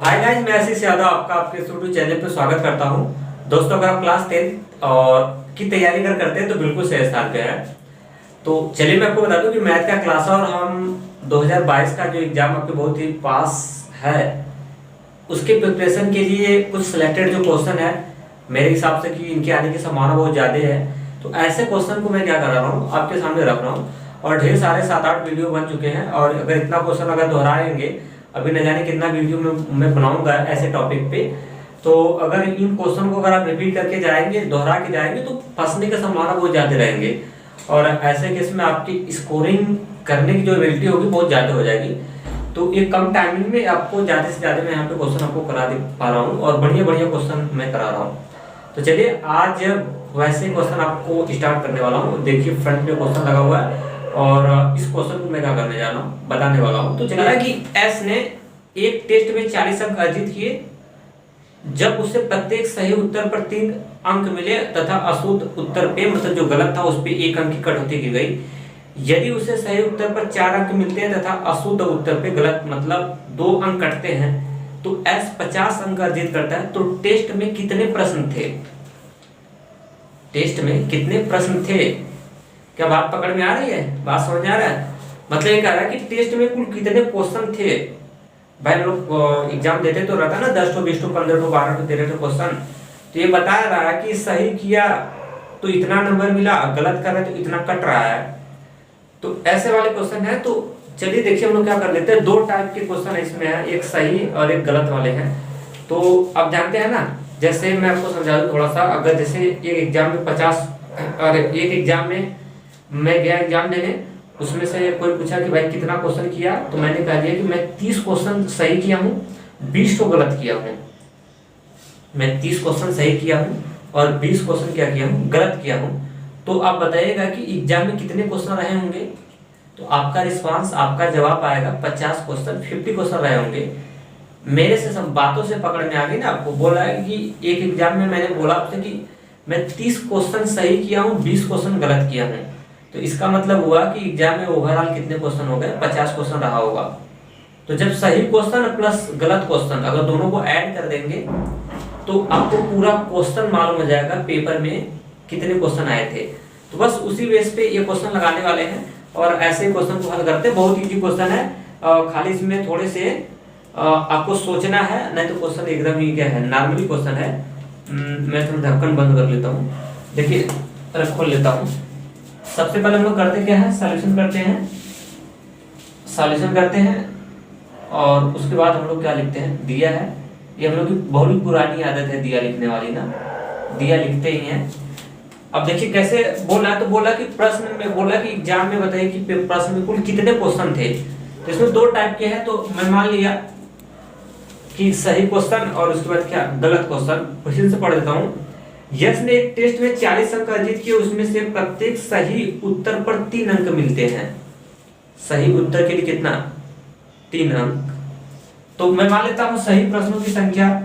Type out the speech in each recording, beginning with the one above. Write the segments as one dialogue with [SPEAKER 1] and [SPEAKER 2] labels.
[SPEAKER 1] Hi guys, मैं आशीष यादव आपका आपके यूट्यूब चैनल पर स्वागत करता हूं। दोस्तों, अगर आप क्लास 10 और की तैयारी करते हैं तो बिल्कुल सही स्थान पे है। तो चलिए मैं आपको बता दूं कि मैथ का क्लास है और हम 2022 का जो एग्जाम आपके बहुत ही पास है उसके प्रिपरेशन के लिए कुछ सिलेक्टेड जो क्वेश्चन है मेरे हिसाब से कि इनके आने की संभावना बहुत ज़्यादा है। तो ऐसे क्वेश्चन को मैं क्या कर रहा हूँ, आपके सामने रख रहा हूँ और ढेर सारे 7-8 वीडियो बन चुके हैं। और अगर इतना क्वेश्चन अगर दोहराएंगे, अभी न जाने कितना वीडियो मैं बनाऊंगा ऐसे टॉपिक पे, तो अगर इन क्वेश्चन को अगर आप रिपीट करके जाएंगे, दोहरा के जाएंगे, तो फंसने की संभावना बहुत ज़्यादा रहेंगे और ऐसे केस में आपकी स्कोरिंग करने की जो एबिलिटी होगी बहुत ज़्यादा हो जाएगी। तो एक कम टाइमिंग में आपको ज़्यादा से ज़्यादा मैं यहाँ पे क्वेश्चन आपको करा दे पा रहा हूँ और बढ़िया बढ़िया क्वेश्चन मैं करा रहा हूँ। तो चलिए आज वैसे क्वेश्चन आपको स्टार्ट करने वाला हूँ। देखिए फ्रंट में क्वेश्चन लगा हुआ है और इस क्वेश्चन को मैं क्या करने जा रहा हूँ, बताने वाला हूँ। तो चलिए कि एस ने एक टेस्ट में 40 अंक अर्जित किए जब उसे प्रत्येक सही उत्तर पर 3 अंक मिले तथा अशुद्ध उत्तर पे, मतलब जो गलत था उस पे 1 अंक की कटौती की गई। यदि उसे सही उत्तर पर 4 अंक मिलते हैं तथा अशुद्ध उत्तर पे गलत मतलब 2 अंक कटते हैं तो एस 50 अंक अर्जित करता है। तो टेस्ट में कितने प्रश्न थे? टेस्ट में कितने प्रश्न थे? क्या बात पकड़ में आ रही है? बात समझ में आ रहा है? मतलब ये कह रहा है कि टेस्ट में कुल कितने क्वेश्चन थे। भाई हम लोग एग्जाम देते तो रहता ना 10 to 20 to 15 to 12 to 13 question. तो ये बता रहा है कि सही किया तो इतना नंबर मिला, गलत कर रहे तो इतना कट रहा है। तो ऐसे वाले क्वेश्चन है। तो चलिए देखिए हम लोग क्या कर लेते हैं, 2 टाइप के क्वेश्चन इसमें है, एक सही और एक गलत वाले हैं। तो आप जानते हैं ना, जैसे मैं आपको समझा दूं थोड़ा सा। अगर जैसे एक एग्जाम में 50 और एक एग्जाम में मैं गया एग्जाम देने, उसमें से कोई पूछा कि भाई कितना क्वेश्चन किया, तो मैंने कह दिया कि मैं 30 क्वेश्चन सही किया हूँ, 20 को गलत किया हूँ। मैं 30 क्वेश्चन सही किया हूँ और 20 क्वेश्चन क्या किया हूँ, गलत किया हूँ। तो आप बताइएगा कि एग्जाम में कितने क्वेश्चन रहे होंगे। तो आपका रिस्पांस, आपका जवाब आएगा 50 क्वेश्चन, 50 क्वेश्चन रहे होंगे। मेरे से सब बातों से पकड़ में आ गई ना। आपको बोला है कि एक एग्जाम में मैंने बोला आपसे कि मैं 30 क्वेश्चन सही किया हूँ, 20 क्वेश्चन गलत किया हूँ। तो इसका मतलब हुआ कि एग्जाम में ओवरऑल कितने क्वेश्चन हो गए, 50 क्वेश्चन रहा होगा। तो जब सही क्वेश्चन प्लस गलत क्वेश्चन अगर दोनों को ऐड कर देंगे तो आपको पूरा क्वेश्चन मालूम हो जाएगा पेपर में कितने क्वेश्चन आए थे। तो बस उसी बेस पे ये क्वेश्चन लगाने वाले हैं और ऐसे क्वेश्चन को हल करते हैं। बहुत ईजी क्वेश्चन है, खाली इसमें थोड़े से आपको सोचना है, नहीं तो क्वेश्चन एकदम ही क्या है, नॉर्मली क्वेश्चन है। मैं थोड़ा ढक्कन बंद कर लेता हूँ। देखिए खोल लेता हूँ। सबसे पहले हम लोग करते क्या है, सॉल्यूशन करते हैं और उसके बाद हम लोग क्या लिखते हैं, दिया है। ये हम लोग की बहुत ही पुरानी आदत है दिया लिखने वाली ना, दिया लिखते ही हैं। अब देखिए कैसे बोला, तो बोला कि प्रश्न में, बोला कि एग्जाम में बताइए कि प्रश्न में कुल कितने क्वेश्चन थे। तो इसमें 2 टाइप के हैं। तो मैं मान लिया कि सही क्वेश्चन और उसके बाद क्या, गलत क्वेश्चन। क्वेश्चन से पढ़ देता हूँ। यश ने एक टेस्ट में 40 अंक अर्जित किए, उसमें से प्रत्येक सही उत्तर पर 3 अंक मिलते हैं। सही उत्तर के लिए कितना, 3 अंक। तो मैं मान लेता हूं सही प्रश्नों की संख्या,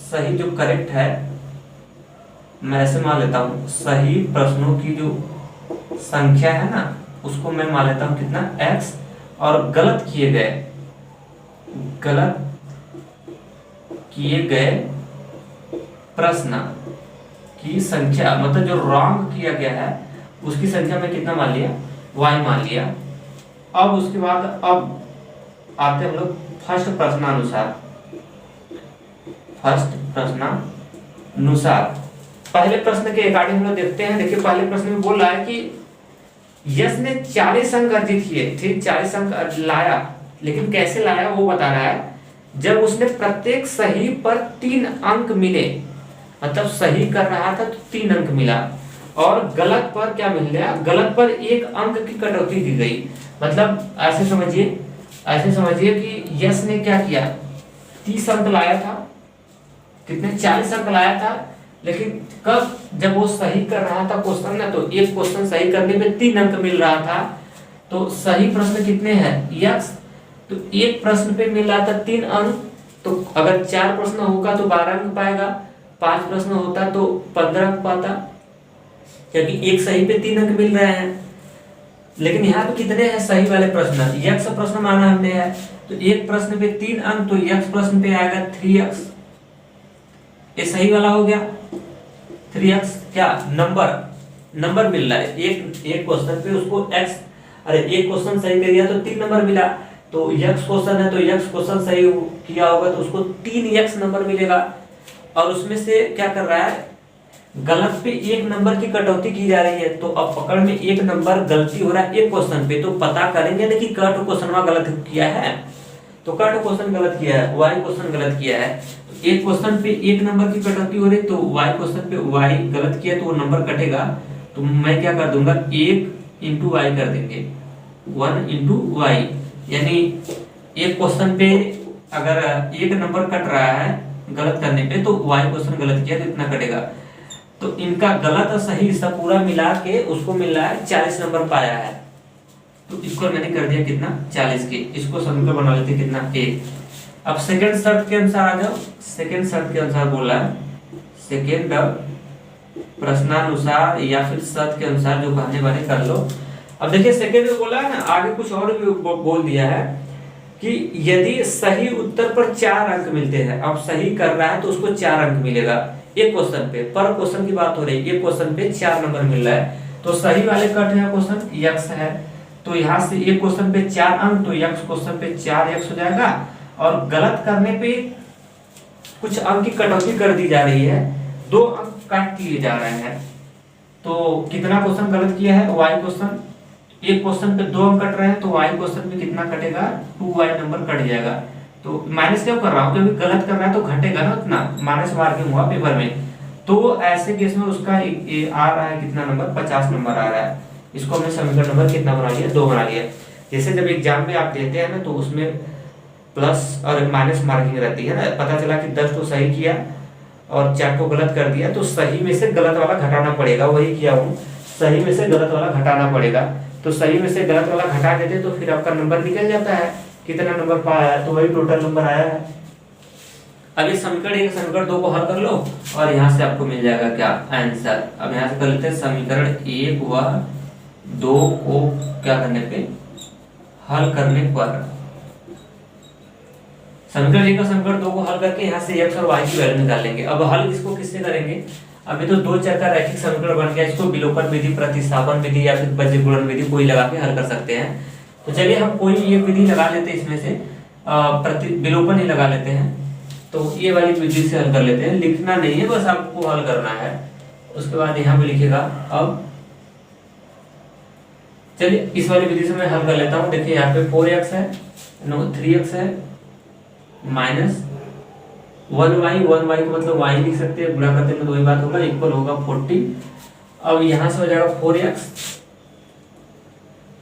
[SPEAKER 1] सही जो करेक्ट है मैं ऐसे मान लेता हूं, सही प्रश्नों की जो संख्या है ना उसको मैं मान लेता हूं कितना, x। और गलत किए गए प्रश्न की संख्या, मतलब जो रॉन्ग किया गया है उसकी संख्या में कितना मान लिया, y मान लिया। अब उसके बाद अब आते हम लोग फर्स्ट प्रश्नानुसार। पहले प्रश्न के अकॉर्डिंग हम लोग देखते हैं। देखिए पहले प्रश्न में बोल रहा है कि यश ने 40 अंक अर्जित किए, ठीक 40 अंक लाया, लेकिन कैसे लाया वो बता रहा है। जब उसने प्रत्येक सही पर 3 अंक मिले, मतलब सही कर रहा था तो 3 अंक मिला और गलत पर क्या मिल गया, गलत पर 1 अंक की कटौती दी गई। मतलब ऐसे समझिए कि यश ने क्या किया, 30 अंक लाया था, कितने 40 अंक लाया था, लेकिन कब, जब वो सही कर रहा था क्वेश्चन ना, तो एक क्वेश्चन सही करने में 3 अंक मिल रहा था। तो सही प्रश्न कितने हैं, यश। तो एक प्रश्न पे मिल रहा था 3 अंक। तो अगर 4 प्रश्न होगा तो 12 अंक पाएगा, 5 प्रश्न होता तो 15 अंक पाता, क्योंकि एक सही पे 3 अंक मिल रहे हैं। लेकिन यहाँ पे कितने हैं सही वाले प्रश्न, यक्ष प्रश्न माना हमने है, तो एक प्रश्न पे 3 अंक, तो यक्स प्रश्न पे आएगा 3x। ये सही वाला हो गया 3x। क्या नंबर मिल रहा है, एक क्वेश्चन पे उसको x, अरे एक क्वेश्चन सही कर दिया तो 3 नंबर मिला। तो यक्स क्वेश्चन है तो यक्स क्वेश्चन सही किया होगा तो उसको 3x नंबर मिलेगा। और उसमें से क्या कर रहा है, गलत पे 1 नंबर की कटौती की जा रही है। तो अब पकड़ में 1 नंबर गलती हो रहा है एक क्वेश्चन पे, तो पता करेंगे ना कि कट क्वेश्चन में गलत किया है। तो कट क्वेश्चन गलत किया है, वाई क्वेश्चन गलत किया है। तो एक क्वेश्चन पे 1 नंबर की कटौती हो रही, तो वाई क्वेश्चन पे वाई गलत किया तो वो नंबर कटेगा। तो मैं क्या कर दूंगा, 1 इंटू वाई कर देंगे, 1 इंटू वाई। यानी एक क्वेश्चन पे अगर 1 नंबर कट रहा है गलत करने पे, तो वाई क्वेश्चन गलत किया तो इतना कटेगा। तो इनका गलत और सही हिस्सा पूरा मिला के उसको मिल रहा है 40 नंबर पाया है। तो इसको मैंने कर दिया कितना, 40 के। इसको समीकरण बना लेते हैं कितना, 1। अब सेकंड शर्त के अनुसार आ जाओ। सेकंड शर्त के अनुसार बोला है, सेकंड प्रश्नानुसार या फिर शर्त के अनुसार जो कहने वाले कर लो। अब देखिए सेकंड में बोला है ना, आगे कुछ और भी बोल दिया है कि यदि सही उत्तर पर 4 अंक मिलते हैं, अब सही कर रहा है तो उसको 4 अंक मिलेगा एक क्वेश्चन पे। पर क्वेश्चन की बात हो रही है, एक क्वेश्चन पे 4 नंबर मिल रहा है। तो सही वाले कट है क्वेश्चन यक्स है, तो यहाँ से एक क्वेश्चन पे 4 अंक, तो यक्स क्वेश्चन पे 4 यक्स हो जाएगा। और गलत करने पे कुछ अंक की कटौती कर दी जा रही है, 2 अंक काट दिए जा रहे हैं। तो कितना क्वेश्चन गलत किया है, वाई क्वेश्चन। एक क्वेश्चन पे 2 अंक कट रहे हैं, तो वाई क्वेश्चन पे कितना कटेगा, 2y नंबर कट जाएगा। तो माइनस क्यों कर रहा हूँ, क्योंकि गलत कर रहा है तो घटेगा ना उतना, माइनस मार्किंग हुआ पेपर में। तो ऐसे केस में उसका आ रहा है कितना नंबर, 50 नंबर आ रहा है। इसको हमने समीकरण नंबर कितना बना लिया, 2 बना लिया। जैसे जब एग्जाम में आप देते हैं ना, तो उसमें प्लस और माइनस मार्किंग रहती है ना। पता चला कि 10 तो सही किया और 4 को गलत कर दिया, तो सही में से गलत वाला घटाना पड़ेगा। वही किया हूँ, सही में से गलत वाला घटाना पड़ेगा। तो सही में से गलत वाला घटा देते तो फिर आपका नंबर निकल जाता है, कितना नंबर पाया है, तो वही टोटल नंबर आया है। अब इस समीकरण 1 समीकरण 2 को हल कर लो और यहाँ से आपको मिल जाएगा क्या, आंसर। अब यहाँ से कर लेते हैं समीकरण 1 व 2 को क्या करने पे, हल करने पर। समीकरण 1 और समीकरण 2 को हल करके यहाँ से x और y की वैल्यू निकाल लेंगे। अब हल इसको किससे करेंगे, अभी तो 2 चर का रैखिक समीकरण बन गया। इसको विलोपन विधि, प्रतिस्थापन विधि या फिर बीजगणित गुणन विधि कोई लगा के हल कर सकते हैं। तो चलिए हम कोई एक विधि लगा लेते हैं, इसमें से विलोपन ही लगा लेते हैं। तो ये वाली विधि से हल कर लेते हैं, लिखना नहीं है, बस आपको हल करना है। उसके बाद यहाँ पे लिखेगा। अब चलिए इस वाली विधि से मैं हल कर लेता हूँ। देखिए यहाँ पे 4x है, 3x है, माइनस 1y को मतलब y लिख सकते हैं, गुणा करते हैं तो वही बात होगा, इक्वल होगा 40। अब यहाँ से हो जाएगा 4x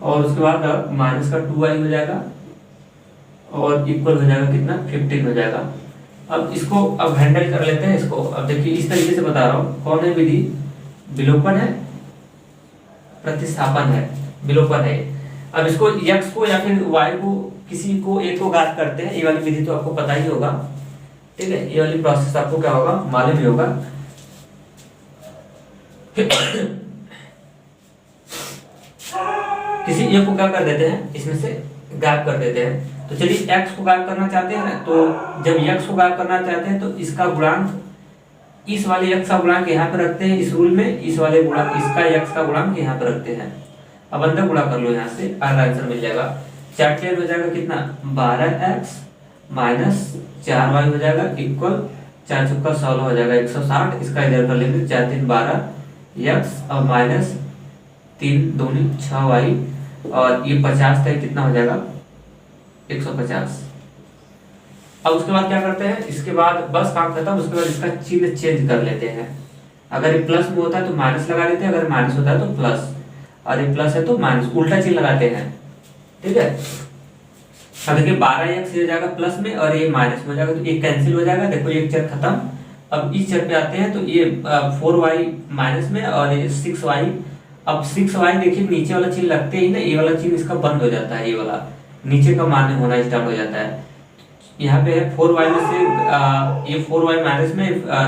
[SPEAKER 1] और उसके बाद माइनस का 2y हो जाएगा और इक्वल हो जाएगा कितना, 15 हो जाएगा। अब इसको अब हैंडल कर लेते हैं इसको। अब देखिए इस तरीके से बता रहा हूँ, कौन है विधि, विलोपन है, प्रतिस्थापन है, विलोपन है। अब इसको x को या फिर y को किसी को एक को घात करते हैं, ये वाली विधि तो आपको पता ही होगा, ठीक है। ये वाली प्रोसेस आपको क्या होगा, मालूम ही होगा। किसी एक को क्या कर देते हैं, इसमें से गायब कर देते हैं। तो चलिए x को गायब करना चाहते हैं ना, तो जब x को गायब करना चाहते हैं तो इसका गुणांक, इस वाले x का गुणांक यहाँ पे रखते हैं इस रूल में, इस वाले गुणांक इसका x का गुणांक यहाँ पे रखते हैं। अब अंदर गुणा कर लो, यहाँ से आंसर मिल जाएगा। 4 हो जाएगा कितना, 12x माइनस 4y हो जाएगा, इक्वल 4 चौका 16 हो जाएगा 160। इसका इधर कर लेंगे, 4 3 12 x और माइनस 3 दूनी 6y और ये 50 था, कितना हो जाएगा 150। अब उसके बाद क्या करते हैं, इसके बाद बस काम खत्म। उसके बाद इसका चिन्ह चेंज कर लेते हैं। अगर ये प्लस में होता है तो माइनस लगा देते हैं, अगर माइनस होता है तो प्लस, और ये प्लस है तो माइनस, उल्टा चिन्ह लगाते हैं, ठीक है। अब देखिए 12x हो जाएगा प्लस में और ये माइनस में हो जाएगा, तो ये कैंसिल हो जाएगा। देखो एक चर खत्म। अब इस चर पे आते हैं, तो ये 4y माइनस में और ये 6y। अब 6y देखिए नीचे वाला चिन्ह लगते ही ना, ये वाला चिन्ह इसका बंद हो जाता है, ये वाला नीचे का मान होना स्टार्ट हो जाता है। यहाँ पे है 4y में से ये 4y माइनस में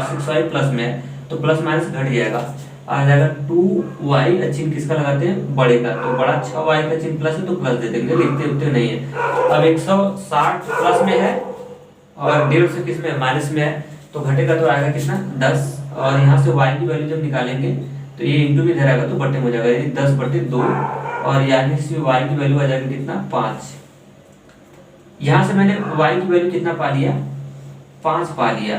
[SPEAKER 1] 6y प्लस में है, तो प्लस माइनस घट जाएगा। आ जाएगा 2y, चिन्ह किसका लगाते हैं, बड़े का, तो बड़ा 6y का चिन्ह प्लस है तो प्लस दे देंगे, लिखते उठते नहीं है। अब 160 प्लस में है और 150 किस में माइनस में है, तो घटेगा तो आएगा कितना 10, और यहाँ से y की वैल्यू जब निकालेंगे तो ये इंटू भी इधर आएगा तो बटे में हो जाएगा, यानी 10/2, और यानी से y की वैल्यू आ जाएगी कितना 5। यहाँ से मैंने y की वैल्यू कितना पा लिया, 5 पा लिया।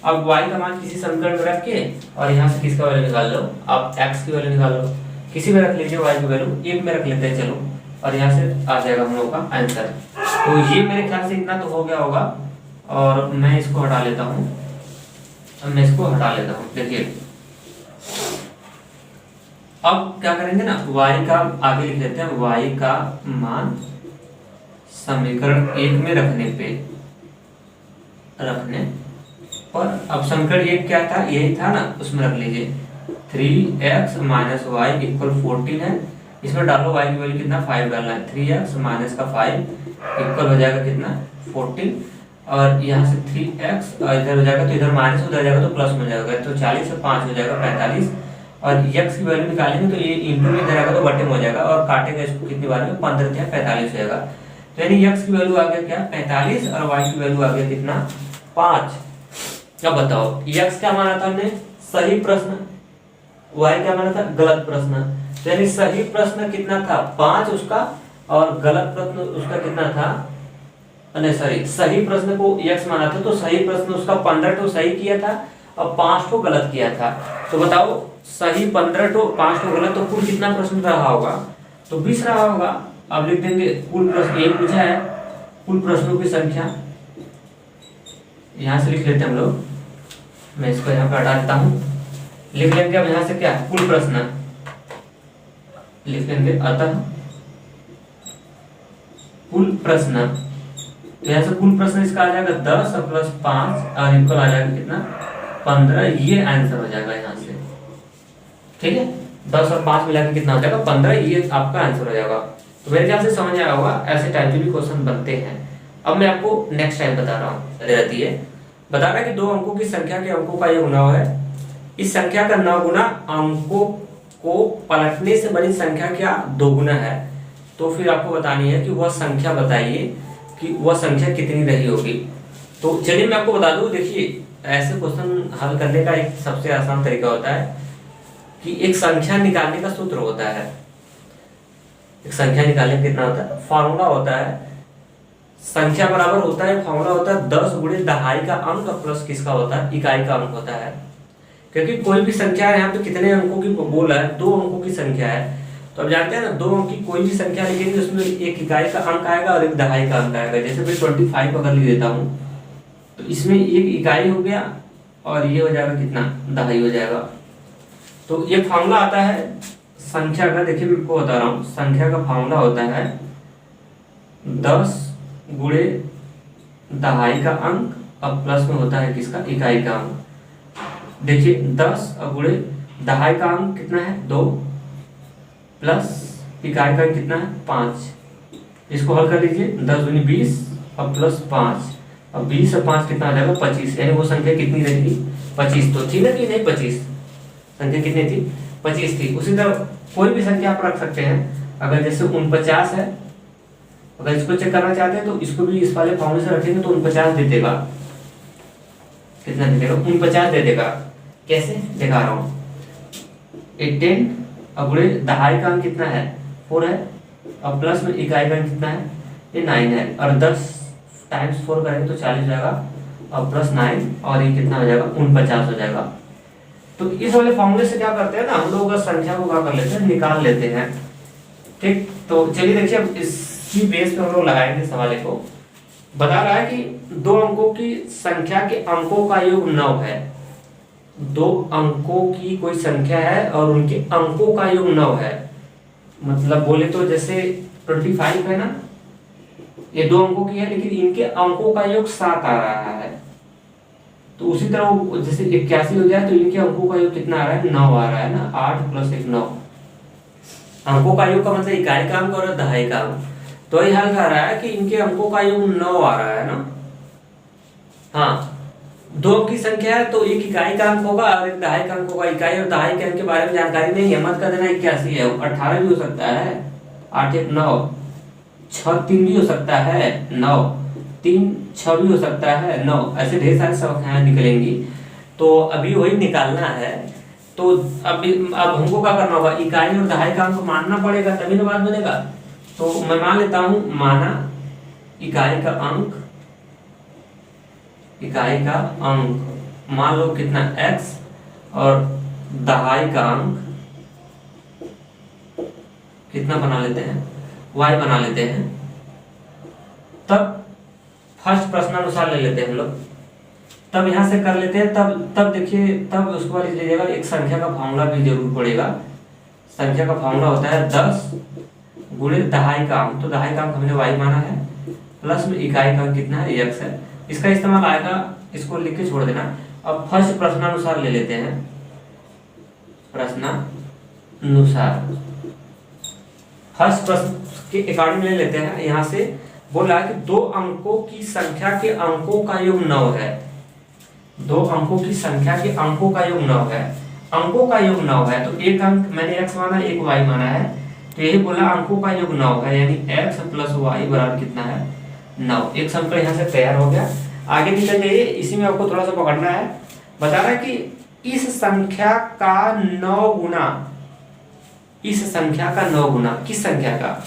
[SPEAKER 1] अब y का मान किसी समीकरण में रख के और यहाँ से किसका वैल्यू निकाल लो, आप x की वैल्यू निकाल लो, किसी में रख लीजिए y की वैल्यू, एक में रख लेते हैं चलो, और यहाँ से आ जाएगा हम लोग का आंसर। तो ये मेरे ख्याल से इतना तो हो गया होगा, और मैं इसको हटा लेता हूँ, देखिए अब क्या करेंगे ना, y का आगे लिख लेते हैं, y का मान समीकरण 1 में रखने पर, अब समीकरण 1 क्या था, यही था ना, उसमें रख लीजिए 3x माइनस वाई इक्वल 14 है, इसमें डालो y की वैल्यू कितना 5 डालना है, 3x माइनस का 5 इक्वल हो जाएगा कितना 14, और यहाँ से 3x इधर हो जाएगा तो इधर माइनस उधर जाएगा तो प्लस में जाएगा, तो 40 से 5 हो जाएगा 45, और x की वैल्यू निकालेंगे तो ये इंटू में इधर आएगा तो बटे में हो जाएगा, और काटेंगे इसको कितनी बार में 15 या 45 हो जाएगा, तो यानी x की वैल्यू आ गया क्या 45 और y की वैल्यू आ गया कितना 5। अब बताओ x क्या माना था हमने, सही प्रश्न, y क्या माना था, गलत प्रश्न, तो यानी सही प्रश्न कितना था 5 उसका, और गलत प्रश्न उसका कितना था, नहीं सॉरी, सही प्रश्न को x माना था तो सही प्रश्न उसका 15 तो सही किया था और 5 तो गलत किया था। तो बताओ सही 15 तो 5 तो गलत, तो कुल कितना प्रश्न रहा होगा, तो 20 रहा होगा। अब लिख देंगे कुल प्रश्न, एक पूछा है कुल प्रश्नों की संख्या, यहां से लिख लेते हैं हम लोग, मैं इसको यहाँ पे हटा देता हूँ, लिख लेंगे अब यहाँ से क्या कुल प्रश्न लिख लेंगे, अतः कुल प्रश्न, तो यहाँ से कुल प्रश्न इसका आ जाएगा 10 प्लस 5 और इक्वल आ जाएगा कितना 15, ये आंसर हो जाएगा यहाँ से, ठीक है, 10 और 5 मिला के कितना हो जाएगा 15, ये आपका आंसर हो जाएगा। तो मेरे ख्याल से समझ आया होगा, ऐसे टाइप के भी क्वेश्चन बनते हैं। अब मैं आपको नेक्स्ट टाइप बता रहा हूँ, रहती है बता रहा है कि 2 अंकों की संख्या के अंकों का योग 9 है, इस संख्या का 9 गुना अंकों को पलटने से बनी संख्या क्या 2 गुना है, तो फिर आपको बतानी है कि वह संख्या बताइए कि वह संख्या कितनी रही होगी। तो चलिए मैं आपको बता दूं, देखिए ऐसे क्वेश्चन हल करने का एक सबसे आसान तरीका होता है कि एक संख्या निकालने का सूत्र होता है, एक संख्या निकालने कितना होता है, फॉर्मूला होता है, संख्या बराबर होता है, फॉर्मूला होता है 10 गुणे दहाई का अंक प्लस किसका होता है, इकाई का अंक होता है। क्योंकि कोई भी संख्या है, यहाँ पे कितने अंकों की बोला है, 2 अंकों की संख्या है, तो अब जानते हैं ना 2 अंक की कोई भी संख्या लिखेंगे उसमें एक इकाई का अंक आएगा और एक दहाई का अंक आएगा। जैसे मैं 25 अगर लिख देता हूँ तो इसमें एक इकाई हो गया और ये हो जाएगा कितना दहाई हो जाएगा। तो ये फॉर्मूला आता है संख्या का, देखिए मैं आपको बता रहा हूँ, संख्या का फॉर्मूला होता है 10 गुणे दहाई का अंक अब प्लस में होता है किसका इकाई का अंक। देखिए 10 गुणे दहाई का अंक कितना है 2 प्लस इकाई का कितना है 5, इसको हल कर लीजिए 10 दूनी 20 अब प्लस 5, अब 20 और 5 कितना आ जाएगा 25, यानी वो संख्या कितनी रहेगी 25 तो थी ना कि नहीं 25, संख्या कितनी थी 25 थी। उसी तरह कोई भी संख्या आप रख सकते हैं, अगर जैसे 49 है, अगर इसको चेक करना चाहते हैं तो इसको भी इस वाले फॉर्मूले से रखेंगे तो 49 दे देगा, कितना दे देगा 49 दे देगा। कैसे दिखा रहा हूँ, 18 अब गुणे दहाई का अंक कितना है 4 है, अब प्लस में इकाई का अंक कितना है ये 9 है, और 10 टाइम्स 4 करेंगे तो 40 जाएगा और प्लस 9 और ये कितना हो जाएगा 49 हो जाएगा। तो इस वाले फॉर्मूले से क्या करते हैं ना हम लोग संख्या को क्या कर लेते हैं निकाल लेते हैं, ठीक। तो चलिए देखिए अब इसी बेस पे हम लोग लगाएंगे सवाल को। बता रहा है कि 2 अंकों की संख्या के अंकों का योग 9 है, 2 अंकों की कोई संख्या है और उनके अंकों का योग 9 है, मतलब बोले तो जैसे 25 है ना, ये 2 अंकों की है लेकिन इनके अंकों का योग 7 आ रहा है, तो उसी तरह जैसे 81 हो जाए तो इनके अंकों का योग कितना आ रहा है 9 आ रहा है ना, 8 + 1 9, अंकों का योग का मतलब इकाई का अंक और दहाई का अंक, तो यह हल कर रहा है कि इनके अंकों का योग 9 आ रहा है ना, हाँ दो अंक की संख्या है तो एक इकाई का अंक होगा और एक दहाई का अंक होगा। इकाई और दहाई के अंक के बारे में जानकारी नहीं है, मत कर देना 81 है, 18 भी हो सकता है, 8 1 9, 6 3 भी हो सकता है, 9 3 6 भी हो सकता है, 9, ऐसे ढेर सारी संख्याएं निकलेंगी। तो अभी वही निकालना है। तो अब हमको क्या करना होगा, इकाई और दहाई का अंक मानना पड़ेगा तभी ना बात बनेगा। तो मैं मान लेता हूं, माना इकाई का अंक, इकाई का अंक मान लो कितना x और दहाई का अंक कितना बना लेते हैं, y बना लेते हैं। तब फर्स्ट प्रश्नानुसार ले लेते हैं हम लोग, तब यहां से कर लेते हैं। तब देखिए, तब उसके बाद लीजिएगा एक संख्या का फॉर्मूला भी जरूर पड़ेगा। संख्या का फॉर्मूला होता है 10 गुणे दहाई का अंक, तो दहाई का अंक हमने y माना है, प्लस में इकाई का अंक कितना है, x है। इसका इस्तेमाल आएगा, इसको लिख के छोड़ देना। अब फर्स्ट प्रश्नानुसार ले लेते हैं, प्रश्नानुसार फर्स्ट प्रश्न के अकॉर्डिंग ले लेते हैं। यहाँ से बोल रहा है कि दो अंकों की संख्या के अंकों का योग 9 है, दो अंकों की संख्या के अंकों का योग 9 है, अंकों का योग 9 है। तो एक अंक मैंने x माना, एक y माना है, तो यही बोला अंकों का योग 9 है, यानी x प्लस y बराबर कितना है, 9। एक समीकरण यहाँ से तैयार हो गया। आगे निकल जाइए, इसी में आपको थोड़ा सा पकड़ना है। बता रहा है कि इस संख्या का 9 गुना, इस संख्या का 9 गुना, किस संख्या का,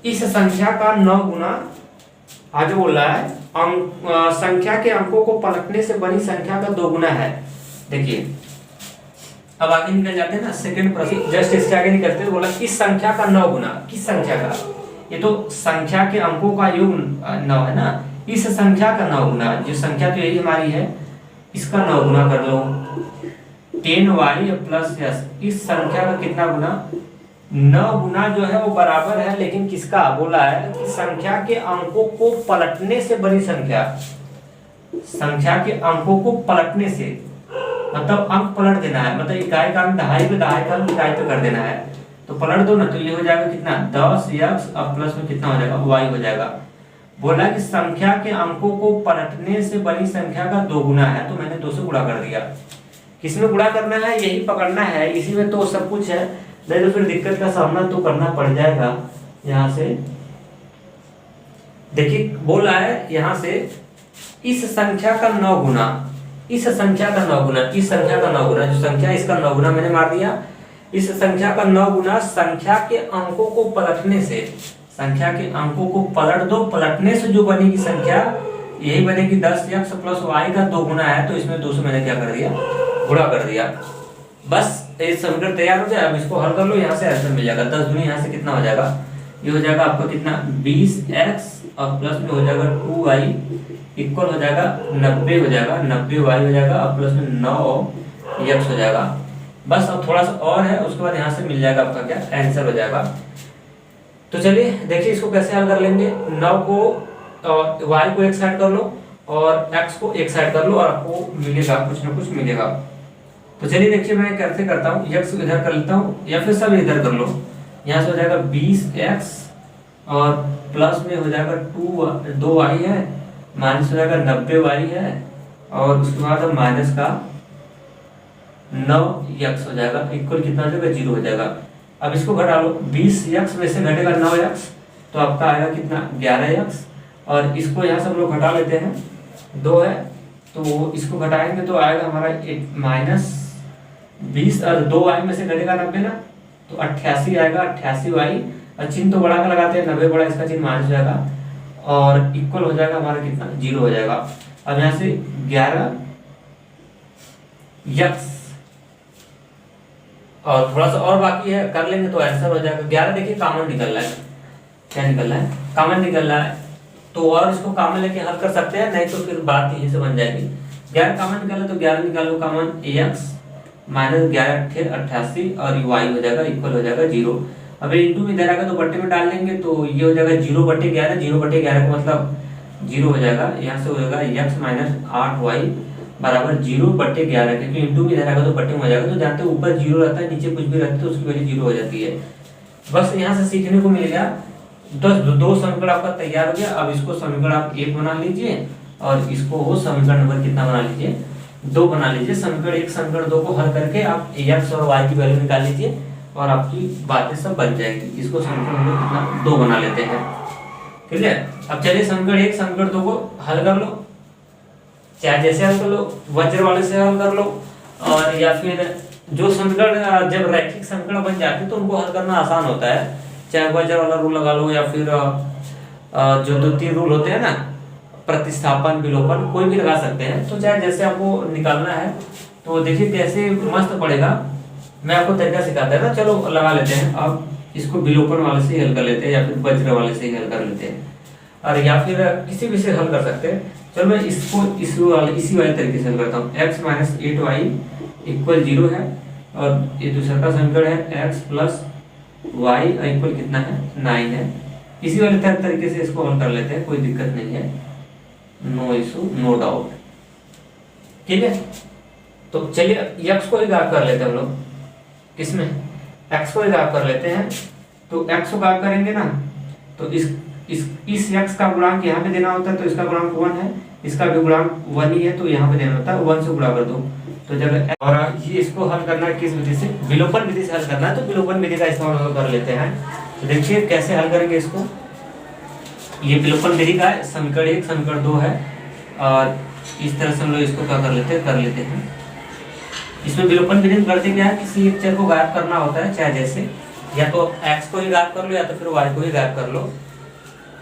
[SPEAKER 1] इस संख्या का 9 गुना आगे बोल रहा है संख्या के अंकों को पलटने से बनी संख्या का 2 गुना है। देखिए अब आगे निकल जाते हैं ना, सेकंड प्रश्न जस्ट इसके आगे निकलते हैं। बोला इस संख्या का 9 गुना, किस संख्या का, ये तो संख्या के अंकों का योग 9 है ना, इस संख्या का 9 गुना, जो संख्या तो यही हमारी है, इसका 9 गुना कर लो 10y प्लस s। इस संख्या का कितना गुना, 9 गुना जो है वो बराबर है, लेकिन किसका बोला है कि संख्या के अंकों को पलटने से बनी संख्या, संख्या के अंकों को पलटने से, मतलब अंक पलट देना है, मतलब इकाई का अंक दहाई पे, दहाई का अंक इकाई पे कर देना है। तो पलट दो ना, तो ये हो जाएगा कितना 10x अब प्लस में कितना हो जाएगा y हो जाएगा। बोला कि संख्या के अंकों को पलटने से बनी संख्या का 2 गुना है, तो मैंने 2 से गुणा कर दिया। किसमें गुणा करना है, यही पकड़ना है, इसी में तो सब कुछ है, नहीं तो फिर दिक्कत का सामना तो करना पड़ जाएगा। यहाँ से देखिए बोल रहा है यहाँ से इस संख्या का 9 गुना, इस संख्या का 9 गुना, इस संख्या का 9 गुना, जो संख्या इसका 9 गुना मैंने मार दिया, इस संख्या का 9 गुना संख्या के अंकों को पलटने से, संख्या के अंकों को पलट दो, पलटने से जो बनेगी संख्या यही बनेगी 10x प्लस y का 2 गुना है, तो इसमें 2 से मैंने क्या कर दिया, गुणा कर दिया। बस ये समीकरण तैयार हो जाए। अब इसको हल कर लो, यहाँ से आंसर मिल जाएगा 10 दूनी, यहाँ से कितना हो जाएगा, ये हो जाएगा आपका कितना 20x और प्लस में हो जाएगा 2y इक्वल हो जाएगा 90 हो जाएगा, 90y हो जाएगा और प्लस में 9x हो जाएगा। बस अब थोड़ा सा और है, उसके बाद यहाँ से मिल जाएगा आपका क्या आंसर हो जाएगा। तो चलिए देखिए इसको कैसे हल कर लेंगे। 9 को y को एक साइड कर लो और x को एक साइड कर लो और आपको मिलेगा कुछ ना कुछ मिलेगा। तो चलिए देखिए मैं कैसे करता हूँ, x इधर कर लेता हूँ या फिर सब इधर कर लो। यहाँ से हो जाएगा 20x और प्लस में हो जाएगा 2y है, माइनस हो जाएगा 90y है और उसके बाद माइनस का 9x हो जाएगा, इक्वल कितना हो जाएगा 0 हो जाएगा। अब इसको घटा लो, 20x में से घटेगा 9x तो आपका आएगा कितना 11x, और इसको यहाँ से हम लोग घटा लेते हैं, 2 है तो इसको घटाएंगे तो आएगा हमारा एक माइनस 20 और 2y में से घटेगा 90 ना, तो 88 आएगा, 88y और चिन्ह तो बड़ा का लगाते हैं, 90 बड़ा, इसका चिन्ह माइनस हो जाएगा और इक्वल हो जाएगा हमारा कितना 0 हो जाएगा। अब यहाँ से 11x और थोड़ा सा और बाकी है, कर लेंगे तो आंसर हो जाएगा 11। देखिए कॉमन निकल रहा है, क्या निकल रहा है, कॉमन निकल रहा है, तो और इसको कॉमन लेके हल कर सकते हैं, नहीं तो फिर बात यहीं से बन जाएगी। 11 कॉमन निकालो तो 11 निकालो कॉमन, x माइनस 11 88 और y हो जाएगा इक्वल हो जाएगा 0। अब इंटू में इधर आएगा तो बट्टे में डाल लेंगे तो ये हो जाएगा 0/11, 0/11 का मतलब 0 हो जाएगा। यहाँ से हो जाएगा x माइनस 8y बराबर 0/11, क्योंकि इंटू में इधर आएगा तो बट्टे में हो जाएगा। तो जानते हो ऊपर 0 रहता है, नीचे कुछ भी रहता है तो उसकी वैल्यू 0 हो जाती है। बस यहाँ से सीखने को मिल गया। 2 समीकरण आपका तैयार हो गया। अब इसको समीकरण आप 1 बना लीजिए और इसको वो समीकरण नंबर कितना बना लीजिए, 2 बना लीजिए। समीकरण 1 समीकरण 2 को हल करके आप x और y की वैल्यू निकाल लीजिए और आपकी बातें सब बन जाएगी। इसको समीकरण नंबर कितना 2 बना लेते हैं, ठीक है। अब चलिए समीकरण 1 समीकरण 2 को हल कर लो, चाहे जैसे हल कर लो, वज्र वाले से हल कर लो, और या फिर जो समीकरण जब रैखिक समीकरण बन जाते हैं तो उनको हल करना आसान होता है, चाहे वज्र वाला रूल लगा लो या फिर जो 2-3 रूल होते हैं ना, प्रतिस्थापन विलोपन, कोई भी लगा सकते हैं। तो चाहे जैसे आपको निकालना है तो देखिए कैसे मस्त पड़ेगा, मैं आपको तरीका सिखाता है ना। चलो लगा लेते हैं, अब इसको विलोपन वाले से हल कर लेते हैं या फिर वज्र वाले से हल कर लेते हैं, और या फिर किसी भी से हल कर सकते हैं। चलो मैं इसको इसी वाले तरीके से हल करता हूँ। x - 8y = 0 है, और ये दूसरा का समीकरण है x + y = कितना है, 9 है। इसी वाले तरीके से इसको हल कर लेते हैं, कोई दिक्कत नहीं है, नो इशू नो डाउट, ठीक है। तो चलिए x को ही गायब कर लेते हैं हम लोग, किसमें, x को ही गायब कर लेते हैं। तो x को गायब करेंगे ना, तो इस x का गुणांक यहाँ पे देना होता है, तो इसका गुणांक 1 है, इसका भी गुणांक 1 ही है, तो यहाँ पे देना होता है 1 से गुणा कर दो। तो जब और ये इसको हल करना है किस विधि से, विलोपन विधि से हल करना है, तो विलोपन विधि का इस्तेमाल कर लेते हैं। तो देखिए कैसे हल करेंगे इसको, ये विलोपन विधि का समीकरण 1 समीकरण 2 है, और इस तरह से हम लोग इसको क्या कर लेते हैं। इसमें विलोपन विधि में करते क्या है, किसी एक चर को गायब करना होता है, चाहे जैसे या तो x को ही गायब कर लो या तो फिर y को ही गायब कर लो।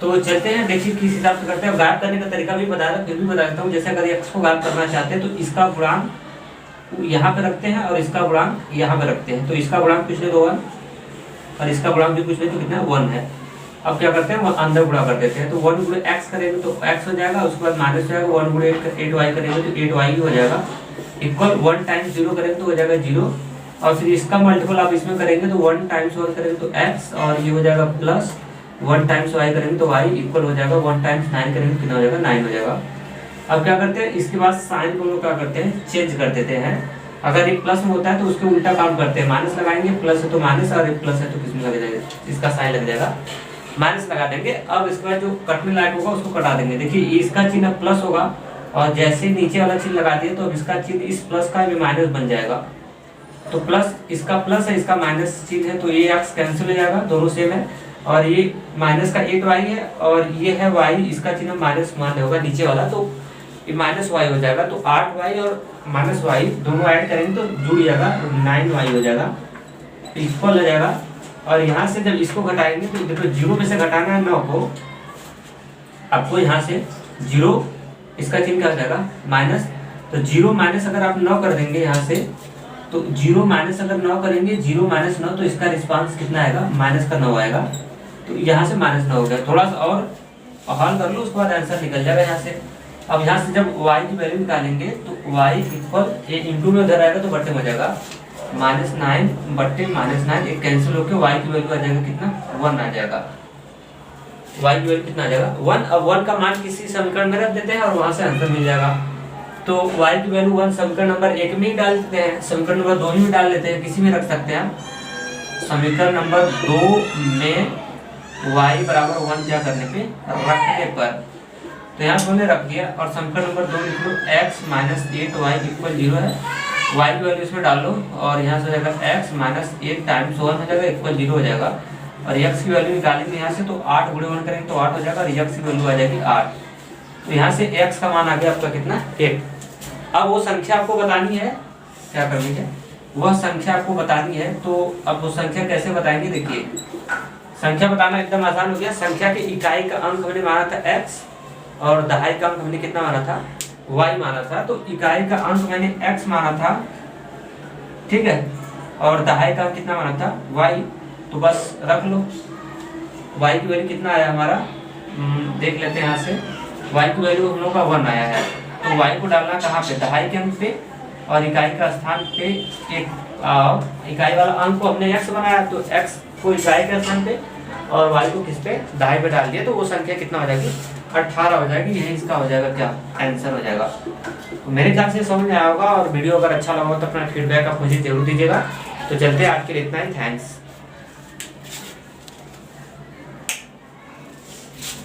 [SPEAKER 1] तो चलते हैं, देखिए किस हिसाब से करते हैं। गायब करने का तरीका भी बता रहा, फिर भी बता देता हूँ। जैसे अगर x को गायब करना चाहते हैं तो इसका गुणांक यहाँ पे रखते हैं और इसका गुणांक यहाँ पे रखते हैं। तो इसका गुणांक कुछ नहीं तो 1 और इसका गुणांक भी कुछ नहीं तो कितना 1 है। अब क्या करते हैं, अंदर गुणा कर देते हैं। तो 1 × x करेंगे तो x हो जाएगा, उसके बाद माइनस हो जाएगा, 1 × 8y करेंगे तो 8y ही हो जाएगा, इक्वल 1 टाइम्स 0 करेंगे तो हो जाएगा 0, और फिर इसका मल्टीपल आप इसमें करेंगे तो 1 टाइम्स 1 करेंगे तो x, और ये हो जाएगा प्लस 1 टाइम्स y करेंगे तो y इक्वल हो जाएगा 1 टाइम्स 9 करेंगे तो कितना हो जाएगा, 9 हो जाएगा। अब क्या करते हैं, इसके बाद साइन को लोग क्या करते हैं, चेंज कर देते हैं। अगर एक प्लस में होता है तो उसके उल्टा काम करते हैं, माइनस लगाएंगे, प्लस है तो माइनस, और एक प्लस है तो किसमें लग जाएगा, इसका साइन लग जाएगा, माइनस लगा देंगे। अब इसके बाद जो कटने लायक होगा उसको कटा देंगे। देखिए इसका चिन्ह प्लस होगा, और जैसे नीचे वाला चिन्ह लगा दिए तो अब इसका चिन्ह इस प्लस का भी माइनस बन जाएगा। तो प्लस, इसका प्लस है, इसका माइनस चिन्ह है, तो ये x कैंसिल हो जाएगा, दोनों सेम है। और ये माइनस का 8y है और ये है y, इसका चिन्ह -1 होगा नीचे वाला, तो ये -y हो जाएगा। तो 8y और -y दोनों ऐड करेंगे तो जुड़ जाएगा, 9y हो जाएगा, इक्वल हो जाएगा। और यहाँ से जब इसको घटाएंगे तो देखो 0 में से घटाना है 9 को, आपको यहाँ से 0, इसका चिन्ह क्या हो जाएगा, माइनस। तो 0 माइनस अगर आप 9 कर देंगे यहाँ से, तो 0 माइनस अगर 9 करेंगे, 0 - 9, तो इसका रिस्पांस कितना आएगा, -9 आएगा। तो यहाँ से -9 हो गया। थोड़ा सा और हल कर लो, उसके बाद आंसर निकल जाएगा यहाँ से। अब यहाँ से जब y की वैल्यू निकालेंगे तो y इक्वल, ये इंटू में उधर आएगा तो बट्टे में जाएगा, -9 बट्टे -9, एक कैंसिल होकर y की वैल्यू आ जाएगा कितना, 1 आ जाएगा। y की वैल्यू कितना आ जाएगा, 1। अब 1 का मान किसी समीकरण में रख देते हैं और वहां से आंसर मिल जाएगा। तो y की वैल्यू 1 समीकरण नंबर 1 में ही डाल देते हैं, समीकरण नंबर 2 में डाल देते हैं, किसी में रख सकते हैं। समीकरण नंबर 2 में y बराबर 1 क्या करने पे, रखने पर, तो यहाँ हमने रख दिया। और समीकरण नंबर 2 लिख लो, x - 8y = 0 है, y की वैल्यू इसमें डाल लो, और यहाँ से हो जाएगा x - 8 टाइम्स 1 हो जाएगा, इक्वल 0 हो जाएगा। और x की वैल्यू निकालेंगे यहाँ से, तो 8 × 1 करेंगे तो 8 हो जाएगा, और x की वैल्यू आ जाएगी 8। तो यहाँ से x का मान आ गया आपका कितना, 1। अब वो संख्या आपको बतानी है, क्या करनी है, वह संख्या आपको बतानी है। तो अब वो संख्या कैसे बताएंगे, देखिए संख्या बताना एकदम आसान हो गया। संख्या के इकाई का अंक हमने माना था x, और दहाई का अंक हमने कितना माना था, y माना था। तो इकाई का अंक मैंने x माना था, ठीक है, और दहाई का अंक कितना माना था, y। तो बस रख लो, y की वैल्यू कितना आया हमारा, देख लेते हैं यहाँ से। y की वैल्यू हम लोग का 1 आया है, तो y को डालना कहाँ पे, दहाई के अंक पे, और इकाई का स्थान पे इकाई वाला अंक को हमने x बनाया, तो x को इकाई के स्थान पे और y को किस पे, दहाई पे डाल दिया। तो वो संख्या कितना हो जाएगी, 18 हो जाएगी। यही इसका हो जाएगा क्या, आंसर हो जाएगा। तो मेरे ख्याल से समझ में आया होगा, और वीडियो अगर अच्छा लगा तो अपना फीडबैक आप मुझे जरूर दीजिएगा। तो चलते हैं, आज के लिए इतना ही, थैंक्स।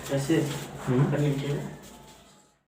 [SPEAKER 2] कैसे करनी चाहिए।